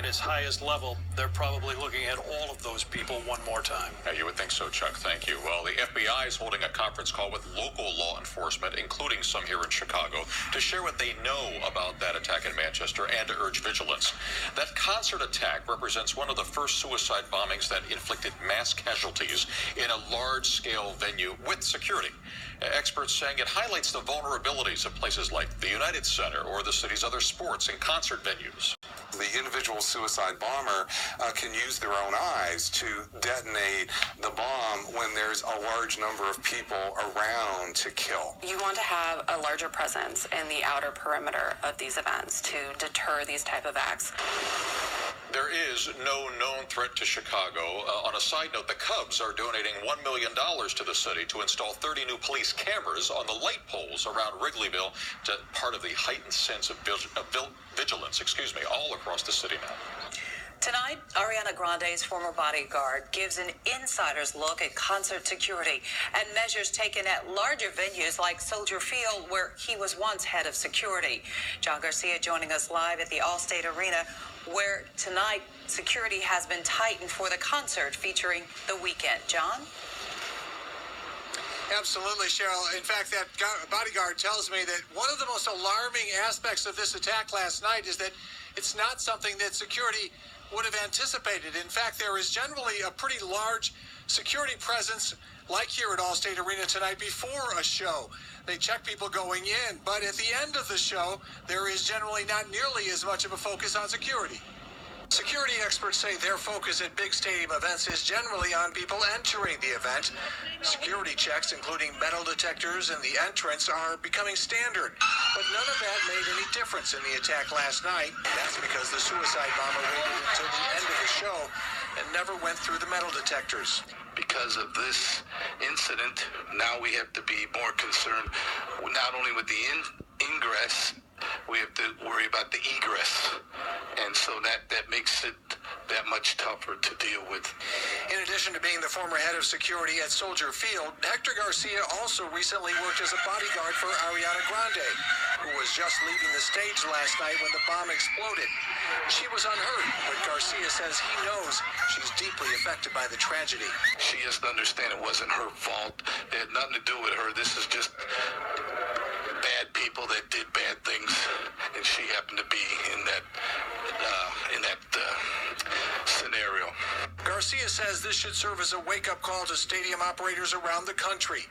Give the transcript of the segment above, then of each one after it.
its highest level, they're probably looking at all of those people one more time. Yeah, you would think so, Chuck. Thank you. Well, the FBI is holding a conference call with local law enforcement, including some here in Chicago, to share what they know about that attack in Manchester and to urge vigilance. That concert attack represents one of the first suicide bombings that inflicted mass casualties in a large-scale venue with security. Experts saying it highlights the vulnerabilities of places like the United Center or the city's other sports and concert venues. The individual suicide bomber can use their own eyes to detonate the bomb when there's a large number of people around to kill. You want to have a larger presence in the outer perimeter of these events to deter these type of acts. There is no known threat to Chicago. On a side note, the Cubs are donating $1 million to the city to install 30 new police cameras on the light poles around Wrigleyville, to part of the heightened sense of vigilance, all across the city now. Tonight, Ariana Grande's former bodyguard gives an insider's look at concert security and measures taken at larger venues like Soldier Field, where he was once head of security. John Garcia joining us live at the Allstate Arena, where tonight security has been tightened for the concert featuring The Weeknd. John? Absolutely, Cheryl. In fact, that bodyguard tells me that one of the most alarming aspects of this attack last night is that it's not something that security would have anticipated. In fact, there is generally a pretty large security presence, like here at Allstate Arena tonight, before a show. They check people going in, but at the end of the show, there is generally not nearly as much of a focus on security. Security experts say their focus at big stadium events is generally on people entering the event. Security checks, including metal detectors and the entrance, are becoming standard. But none of that made any difference in the attack last night. That's because the suicide bomber waited until the end of the show and never went through the metal detectors. Because of this incident, now we have to be more concerned not only with the ingress, we have to worry about the egress. And so that makes it that much tougher to deal with. In addition to being the former head of security at Soldier Field, Hector Garcia also recently worked as a bodyguard for Ariana Grande, who was just leaving the stage last night when the bomb exploded. She was unhurt, but Garcia says he knows she's deeply affected by the tragedy. She has to understand it wasn't her fault. It had nothing to do with her. This is just bad people that did bad things, and she happened to be in that scenario. Garcia says this should serve as a wake-up call to stadium operators around the country.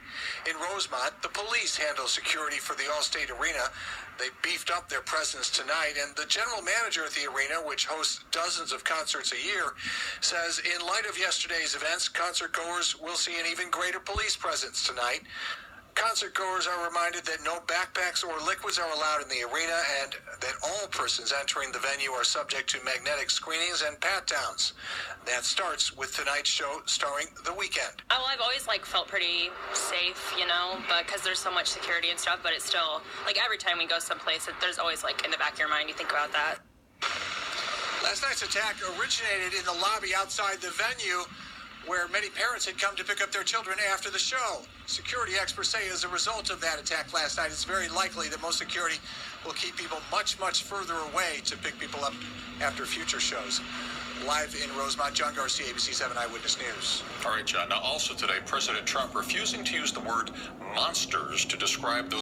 In Rosemont, the police handle security for the Allstate Arena. They beefed up their presence tonight, and the general manager at the arena, which hosts dozens of concerts a year, says in light of yesterday's events, concert goers will see an even greater police presence tonight. Concert goers are reminded that no backpacks or liquids are allowed in the arena and that all persons entering the venue are subject to magnetic screenings and pat-downs. That starts with tonight's show starring The Weeknd. Oh, I've always felt pretty safe, because there's so much security and stuff, but it's still, every time we go someplace, there's always, in the back of your mind, you think about that. Last night's attack originated in the lobby outside the venue, where many parents had come to pick up their children after the show. Security experts say as a result of that attack last night, it's very likely that most security will keep people much, much further away to pick people up after future shows. Live in Rosemont, John Garcia, ABC 7 Eyewitness News. All right, John. Now, also today, President Trump refusing to use the word monsters to describe those